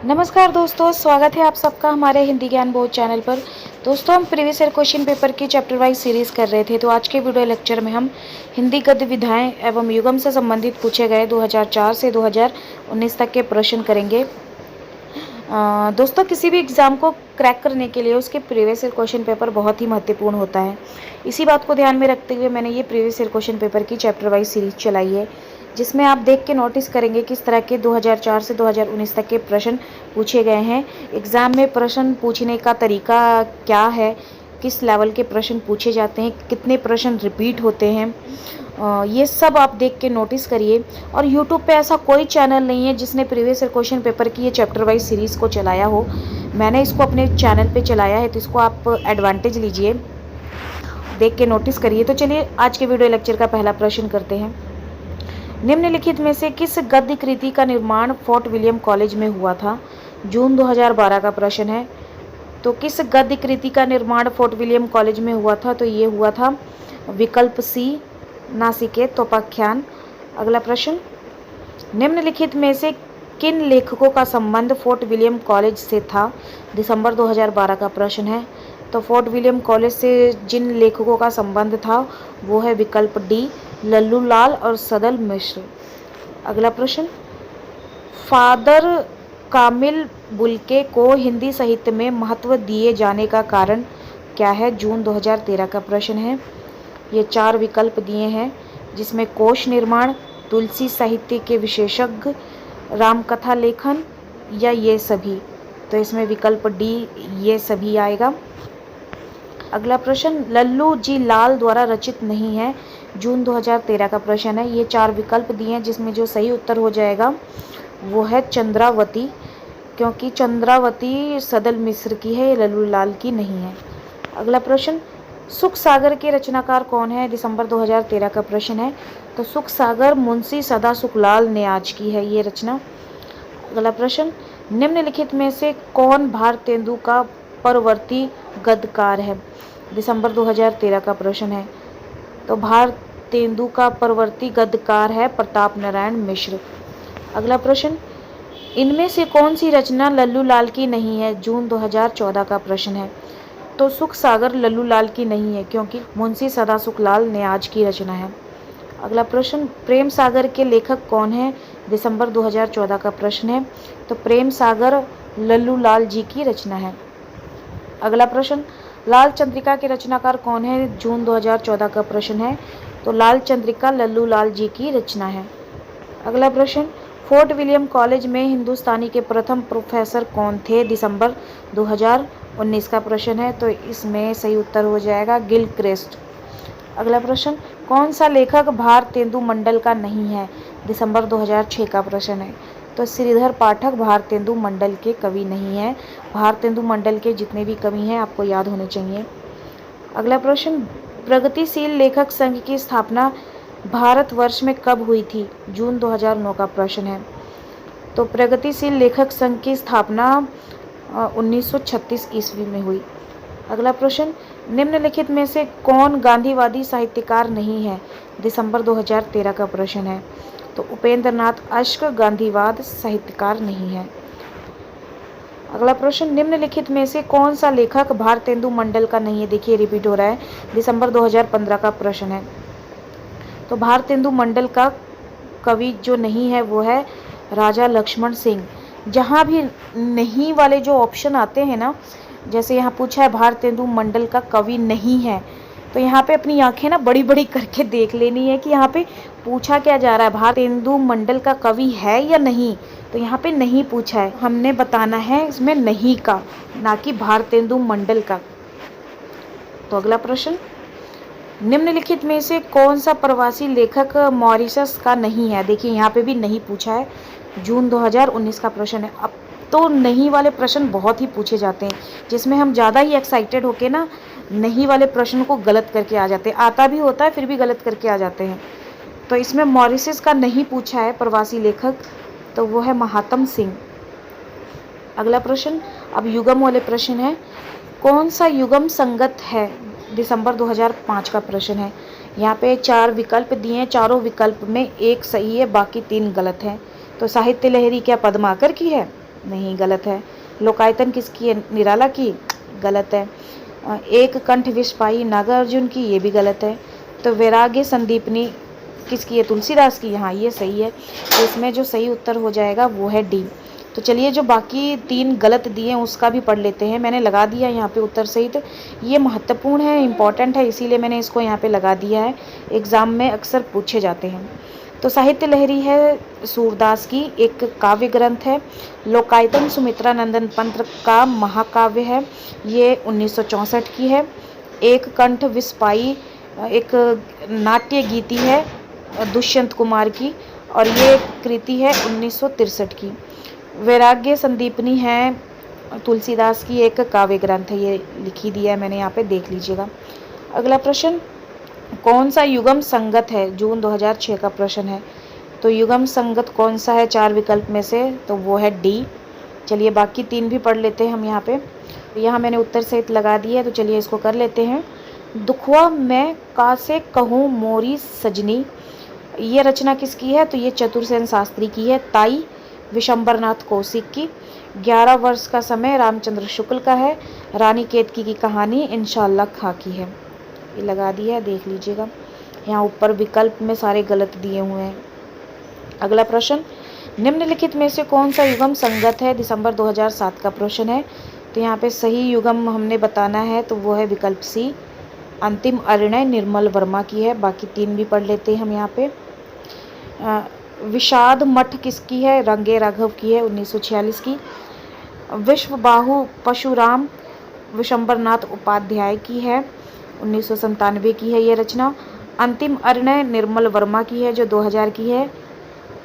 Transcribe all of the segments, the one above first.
नमस्कार दोस्तों, स्वागत है आप सबका हमारे हिंदी ज्ञान बोध चैनल पर। दोस्तों, हम प्रीवियस ईयर क्वेश्चन पेपर की चैप्टर वाइज सीरीज़ कर रहे थे। तो आज के वीडियो लेक्चर में हम हिंदी गद्य विधाएं एवं युगम से संबंधित पूछे गए 2004 से 2019 तक के प्रश्न करेंगे। दोस्तों, किसी भी एग्ज़ाम को क्रैक करने के लिए उसके प्रीवियस ईयर क्वेश्चन पेपर बहुत ही महत्वपूर्ण होता है। इसी बात को ध्यान में रखते हुए मैंने ये प्रीवियस ईयर क्वेश्चन पेपर की चैप्टर वाइज सीरीज चलाई है, जिसमें आप देख के नोटिस करेंगे किस तरह के 2004 से 2019 तक के प्रश्न पूछे गए हैं। एग्ज़ाम में प्रश्न पूछने का तरीका क्या है, किस लेवल के प्रश्न पूछे जाते हैं, कितने प्रश्न रिपीट होते हैं, ये सब आप देख के नोटिस करिए। और YouTube पे ऐसा कोई चैनल नहीं है जिसने प्रीवियस ईयर क्वेश्चन पेपर की ये चैप्टर वाइज सीरीज़ को चलाया हो। मैंने इसको अपने चैनल पे चलाया है, तो इसको आप एडवांटेज लीजिए, देख के नोटिस करिए। तो चलिए आज के वीडियो लेक्चर का पहला प्रश्न करते हैं। निम्नलिखित में से किस गद्य कृति का निर्माण फोर्ट विलियम कॉलेज में हुआ था? जून 2012 का प्रश्न है। तो किस गद्य कृति का निर्माण फोर्ट विलियम कॉलेज में हुआ था? तो ये हुआ था विकल्प सी, नासिकेत तोपाख्यान। अगला प्रश्न, निम्नलिखित में से किन लेखकों का संबंध फोर्ट विलियम कॉलेज से था? दिसंबर 2012 का प्रश्न है। तो फोर्ट विलियम कॉलेज से जिन लेखकों का संबंध था वो है विकल्प डी, लल्लू लाल और सदल मिश्र। अगला प्रश्न, फादर कामिल बुल्के को हिंदी साहित्य में महत्व दिए जाने का कारण क्या है? जून 2013 का प्रश्न है। ये 4 विकल्प दिए हैं, जिसमें कोश निर्माण, तुलसी साहित्य के विशेषज्ञ, रामकथा लेखन या ये सभी। तो इसमें विकल्प डी ये सभी आएगा। अगला प्रश्न, लल्लू जी लाल द्वारा रचित नहीं है। जून 2013 का प्रश्न है। ये 4 विकल्प दिए हैं, जिसमें जो सही उत्तर हो जाएगा वो है चंद्रावती, क्योंकि चंद्रावती सदल मिश्र की है, लल्लू लाल की नहीं है। अगला प्रश्न, सुख सागर के रचनाकार कौन है? दिसंबर 2013 का प्रश्न है। तो सुख सागर मुंशी सदा सुखलाल नियाज की है ये रचना। अगला प्रश्न, निम्नलिखित में से कौन भारतेंदु का परवर्ती गद्यकार है? दिसंबर 2013 का प्रश्न है। तो भारतेंदु का परवर्ती गद्यकार है प्रताप नारायण मिश्र। अगला प्रश्न, इनमें से कौन सी रचना लल्लू लाल की नहीं है? जून 2014 का प्रश्न है। तो सुख सागर लल्लू लाल की नहीं है, क्योंकि मुंशी सदा सुखलाल नियाज की रचना है। अगला प्रश्न, प्रेम सागर के लेखक कौन है? दिसंबर 2014 का प्रश्न है। तो प्रेम सागर लल्लू लाल जी की रचना है। अगला प्रश्न, लाल चंद्रिका के रचनाकार कौन है? जून 2014 का प्रश्न है। तो लाल चंद्रिका लल्लू लाल जी की रचना है। अगला प्रश्न, फोर्ट विलियम कॉलेज में हिंदुस्तानी के प्रथम प्रोफेसर कौन थे? दिसंबर 2019 का प्रश्न है। तो इसमें सही उत्तर हो जाएगा गिलक्रिस्ट। अगला प्रश्न, कौन सा लेखक भारतेंदु मंडल का नहीं है? दिसंबर 2006 का प्रश्न है। तो श्रीधर पाठक भारतेंदु मंडल के कवि नहीं है। भारतेंदु मंडल के जितने भी कवि हैं आपको याद होने चाहिए। अगला प्रश्न, प्रगतिशील लेखक संघ की स्थापना भारतवर्ष में कब हुई थी? जून 2009 का प्रश्न है। तो प्रगतिशील लेखक संघ की स्थापना 1936 ईस्वी में हुई। अगला प्रश्न, निम्नलिखित में से कौन गांधीवादी साहित्यकार नहीं है? दिसंबर 2013 का प्रश्न है। तो उपेंद्र नाथ अश्क गांधीवाद साहित्यकार नहीं है। अगला प्रश्न, निम्नलिखित में से कौन सा लेखक भारतेंदु मंडल का नहीं है? देखिए रिपीट हो रहा है, दिसंबर 2015 का प्रश्न है। तो भारतेंदु मंडल का कवि जो नहीं है वो है राजा लक्ष्मण सिंह। जहाँ भी नहीं वाले जो ऑप्शन आते हैं ना, जैसे यहाँ पूछा है भारतेंदु मंडल का कवि नहीं है, तो यहाँ पे अपनी आंखें ना बड़ी बड़ी करके देख लेनी है कि यहाँ पे पूछा क्या जा रहा है, भारतेंदु मंडल का कवि है या नहीं। तो यहाँ पे नहीं पूछा है, हमने बताना है इसमें नहीं का, ना कि भारतेंदु मंडल का। तो अगला प्रश्न, निम्नलिखित में से कौन सा प्रवासी लेखक मॉरिशस का नहीं है? देखिए यहाँ पे भी नहीं पूछा है, जून 2019 का प्रश्न है। अब तो नहीं वाले प्रश्न बहुत ही पूछे जाते हैं, जिसमें हम ज़्यादा ही एक्साइटेड होके ना नहीं वाले प्रश्न को गलत करके आ जाते हैं। आता भी होता है फिर भी गलत करके आ जाते हैं। तो इसमें मॉरिशस का नहीं पूछा है प्रवासी लेखक, तो वो है महात्म सिंह। अगला प्रश्न, अब युगम वाले प्रश्न है। कौन सा युगम संगत है? दिसंबर 2005 का प्रश्न है। यहाँ पे 4 विकल्प दिए हैं, चारों विकल्प में एक सही है, बाकी 3 गलत हैं। तो साहित्य लहरी क्या पद्माकर की है? नहीं, गलत है। लोकायतन किसकी है? निराला की, गलत है। एक कंठ विषपाई नागार्जुन की, ये भी गलत है। तो वैराग्य संदीपनी किसकी है? तुलसीदास की। हाँ, ये सही है। तो इसमें जो सही उत्तर हो जाएगा वो है डी। तो चलिए, जो बाकी 3 गलत दिए हैं उसका भी पढ़ लेते हैं। मैंने लगा दिया यहाँ पे उत्तर सहित। ये महत्वपूर्ण है, इम्पॉर्टेंट है, इसीलिए मैंने इसको यहाँ पे लगा दिया है। एग्ज़ाम में अक्सर पूछे जाते हैं। तो साहित्य लहरी है सूरदास की, एक काव्य ग्रंथ है। लोकायतन सुमित्रा नंदन पंत का महाकाव्य है, ये 1964 की है। एक कंठ विस्पाई एक नाट्य गीति है दुष्यंत कुमार की, और ये कृति है 1963 की। वैराग्य संदीपनी है तुलसीदास की, एक काव्य ग्रंथ है, ये लिखी दिया है मैंने यहाँ पे, देख लीजिएगा। अगला प्रश्न, कौन सा युगम संगत है? जून 2006 का प्रश्न है। तो युगम संगत कौन सा है 4 विकल्प में से? तो वो है डी। चलिए, बाकी 3 भी पढ़ लेते हैं हम यहाँ पे। यहाँ मैंने उत्तर सहित लगा दिया है, तो चलिए इसको कर लेते हैं। दुखवा मैं कासे कहूँ मोरी सजनी, ये रचना किसकी है? तो ये चतुरसेन शास्त्री की है। ताई विशंबरनाथ कौशिक की। 11 वर्ष का समय रामचंद्र शुक्ल का है। रानी केतकी की कहानी इंशाल्लाह खां की है। ये लगा दिया है, देख लीजिएगा। यहाँ ऊपर विकल्प में सारे गलत दिए हुए हैं। अगला प्रश्न, निम्नलिखित में से कौन सा युगम संगत है? दिसंबर 2007 का प्रश्न है। तो यहाँ पे सही युगम हमने बताना है, तो वो है विकल्प सी, अंतिम अरिणय निर्मल वर्मा की है। बाकी 3 भी पढ़ लेते हैं हम यहाँ पे। विषाद मठ किसकी है? रंगे राघव की है, 1946 की। विश्वबाहु परशुराम विशंबरनाथ उपाध्याय की है, 1997 की है ये रचना। अंतिम अरिणय निर्मल वर्मा की है, जो 2000 की है।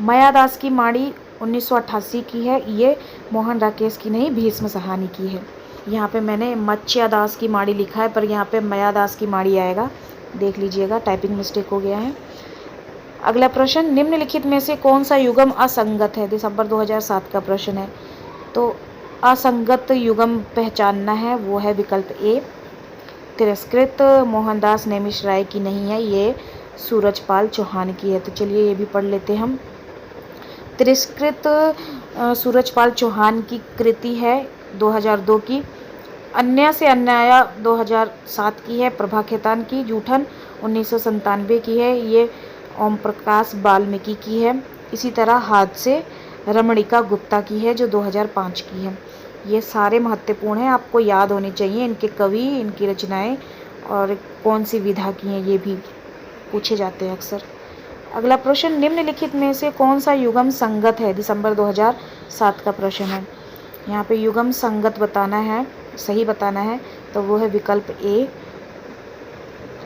मायादास की माड़ी 1988 की है, ये मोहन राकेश की नहीं, भीष्म सहानी की है। यहाँ पे मैंने मत्स्यादास की माड़ी लिखा है, पर यहाँ पे मायादास की माड़ी आएगा, देख लीजिएगा, टाइपिंग मिस्टेक हो गया है। अगला प्रश्न, निम्नलिखित में से कौन सा युगम असंगत है? दिसंबर 2007 का प्रश्न है। तो असंगत युगम पहचानना है, वो है विकल्प ए, तिरस्कृत मोहनदास नेमिष राय की नहीं है, ये सूरजपाल चौहान की है। तो चलिए ये भी पढ़ लेते हैं हम। तिरस्कृत सूरजपाल चौहान की कृति है 2002 की। अन्य से अन्याया 2007 की है, प्रभा खेतान की। जूठन 1997 की है, ये ओम प्रकाश वाल्मीकि की है। इसी तरह हाथ से रमणिका गुप्ता की है, जो 2005 की है। ये सारे महत्वपूर्ण हैं, आपको याद होने चाहिए, इनके कवि, इनकी रचनाएं और कौन सी विधा की हैं, ये भी पूछे जाते हैं अक्सर। अगला प्रश्न, निम्नलिखित में से कौन सा युगम संगत है? दिसंबर 2007 का प्रश्न है। यहाँ पे युगम संगत बताना है, सही बताना है, तो वो है विकल्प ए,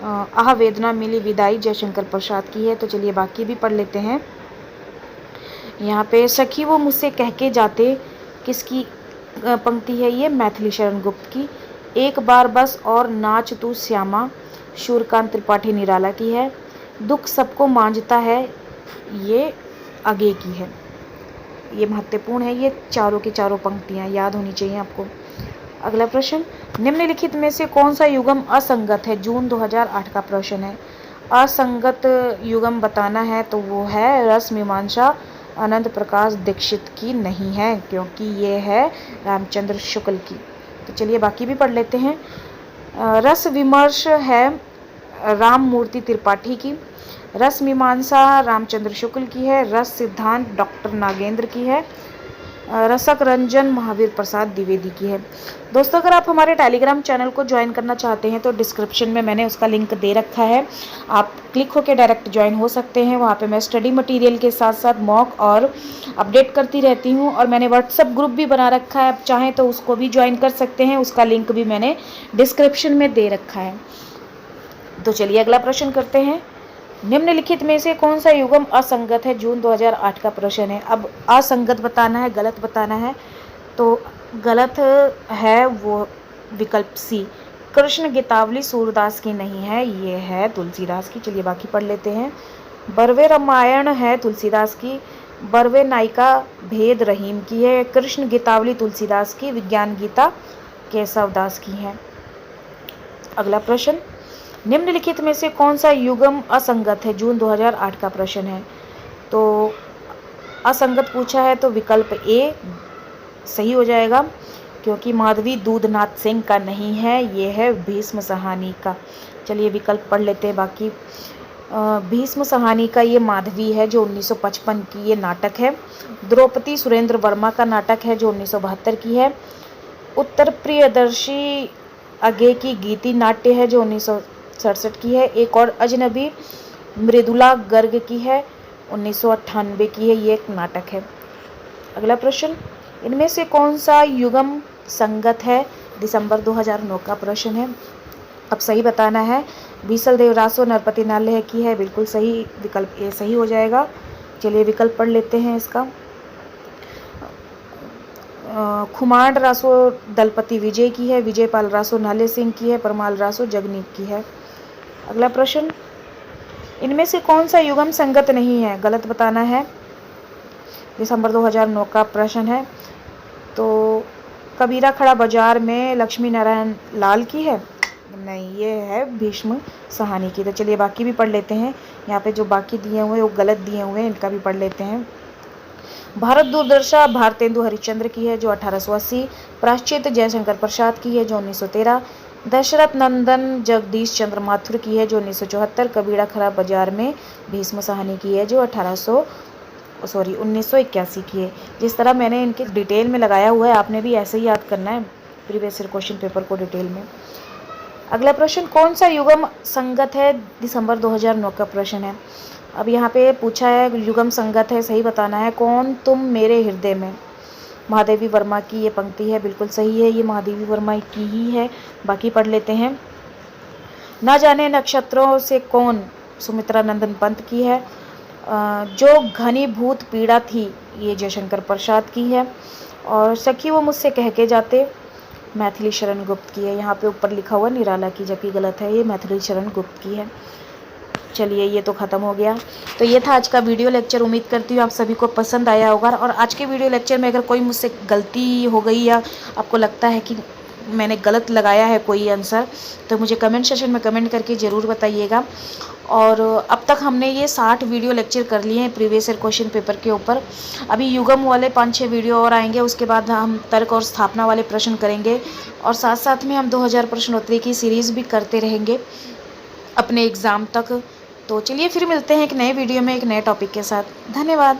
आह वेदना मिली विदाई जयशंकर प्रसाद की है। तो चलिए बाकी भी पढ़ लेते हैं। यहाँ पे सखी वो मुझसे कह के जाते किसकी पंक्ति है? ये मैथिली शरण गुप्त की। एक बार बस और नाच तू श्यामा शूरकांत त्रिपाठी निराला की है। दुख सबको मांझता है, ये आगे की है। ये महत्वपूर्ण है, ये चारों की चारों पंक्तियाँ याद होनी चाहिए आपको। अगला प्रश्न, निम्नलिखित में से कौन सा युगम असंगत है? जून 2008 का प्रश्न है। असंगत युगम बताना है, तो वो है रस मीमांसा आनंद प्रकाश दीक्षित की नहीं है, क्योंकि ये है रामचंद्र शुक्ल की। तो चलिए बाकी भी पढ़ लेते हैं। रस विमर्श है राम मूर्ति त्रिपाठी की। रस मीमांसा रामचंद्र शुक्ल की है। रस सिद्धांत डॉक्टर नागेंद्र की है। रसक रंजन महावीर प्रसाद द्विवेदी की है। दोस्तों, अगर आप हमारे टेलीग्राम चैनल को ज्वाइन करना चाहते हैं तो डिस्क्रिप्शन में मैंने उसका लिंक दे रखा है, आप क्लिक होकर डायरेक्ट ज्वाइन हो सकते हैं। वहाँ पे मैं स्टडी मटेरियल के साथ साथ मॉक और अपडेट करती रहती हूँ, और मैंने व्हाट्सएप ग्रुप भी बना रखा है, आप चाहें तो उसको भी ज्वाइन कर सकते हैं, उसका लिंक भी मैंने डिस्क्रिप्शन में दे रखा है। तो चलिए अगला प्रश्न करते हैं। निम्नलिखित में से कौन सा युगम असंगत है? जून 2008 का प्रश्न है। अब असंगत बताना है, गलत बताना है, तो गलत है वो विकल्प सी, कृष्ण गीतावली सूरदास की नहीं है, ये है तुलसीदास की। चलिए बाकी पढ़ लेते हैं। बरवे रामायण है तुलसीदास की। बरवे नायिका भेद रहीम की है। कृष्ण गीतावली तुलसीदास की। विज्ञान गीता केशवदास की है। अगला प्रश्न, निम्नलिखित में से कौन सा युगम असंगत है? जून 2008 का प्रश्न है। तो असंगत पूछा है, तो विकल्प ए सही हो जाएगा, क्योंकि माधवी दूधनाथ सिंह का नहीं है, ये है भीष्म साहनी का। चलिए विकल्प पढ़ लेते हैं बाकी। भीष्म साहनी का ये माधवी है जो 1955 की ये नाटक है। द्रौपदी सुरेंद्र वर्मा का नाटक है जो 1972 की है। उत्तर प्रियदर्शी आगे की गीति नाट्य है जो 1967 की है। एक और अजनबी मृदुला गर्ग की है, 1998 की है, ये एक नाटक है। अगला प्रश्न, इनमें से कौन सा युगम संगत है? दिसंबर 2009 का प्रश्न है। अब सही बताना है। बीसल देवरासो नरपति नाल्य की है, बिल्कुल सही, विकल्प ए सही हो जाएगा। चलिए विकल्प पढ़ लेते हैं इसका। खुमांड रासो दलपति विजय की है, विजयपाल रासो नाले सिंह की है, परमाल रासो जगनीक की है। अगला प्रश्न, इनमें से कौन सा युगम संगत नहीं है? गलत बताना है। दिसंबर 2009 का प्रश्न है। तो कबीरा खड़ा बाजार में लक्ष्मी नारायण लाल की है, नहीं, ये है भीष्म साहनी की। तो चलिए बाकी भी पढ़ लेते हैं। यहाँ पे जो बाकी दिए हुए हैं वो गलत दिए हुए हैं, इनका भी पढ़ लेते हैं। भारत दूरदर्शा भारतेंदु हरिश्चंद्र की है जो 1880, प्राश्चित जयशंकर प्रसाद की है जो 1913, दशरथ नंदन जगदीश चंद्र माथुर की है जो 1974, कबीरा खड़ा बाजार में भीष्म साहनी की है जो 1981 की है। जिस तरह मैंने इनके डिटेल में लगाया हुआ है, आपने भी ऐसे ही याद करना है प्रीवियस ईयर क्वेश्चन पेपर को डिटेल में। अगला प्रश्न, कौन सा युगम संगत है? दिसंबर 2009 का प्रश्न है। अब यहाँ पे पूछा है युगम संगत है, सही बताना है। कौन तुम मेरे हृदय में, महादेवी वर्मा की ये पंक्ति है, बिल्कुल सही है, ये महादेवी वर्मा की ही है। बाकी पढ़ लेते हैं। ना जाने नक्षत्रों से कौन, सुमित्रा नंदन पंत की है। जो घनीभूत पीड़ा थी, ये जयशंकर प्रसाद की है। और सखी वो मुझसे कह के जाते, मैथिली शरण गुप्त की है। यहाँ पे ऊपर लिखा हुआ निराला की, जबकि गलत है, ये मैथिली शरण गुप्त की है। चलिए ये तो ख़त्म हो गया। तो ये था आज का वीडियो लेक्चर। उम्मीद करती हूँ आप सभी को पसंद आया होगा। और आज के वीडियो लेक्चर में अगर कोई मुझसे गलती हो गई या आपको लगता है कि मैंने गलत लगाया है कोई आंसर, तो मुझे कमेंट सेक्शन में कमेंट करके ज़रूर बताइएगा। और अब तक हमने ये 60 वीडियो लेक्चर कर लिए हैं प्रीवियस ईयर क्वेश्चन पेपर के ऊपर। अभी युगम वाले 5-6 वीडियो और आएंगे, उसके बाद हम तर्क और स्थापना वाले प्रश्न करेंगे। और साथ साथ में हम 2000 प्रश्नोत्तरी की सीरीज़ भी करते रहेंगे अपने एग्ज़ाम तक। तो चलिए फिर मिलते हैं एक नए वीडियो में एक नए टॉपिक के साथ। धन्यवाद।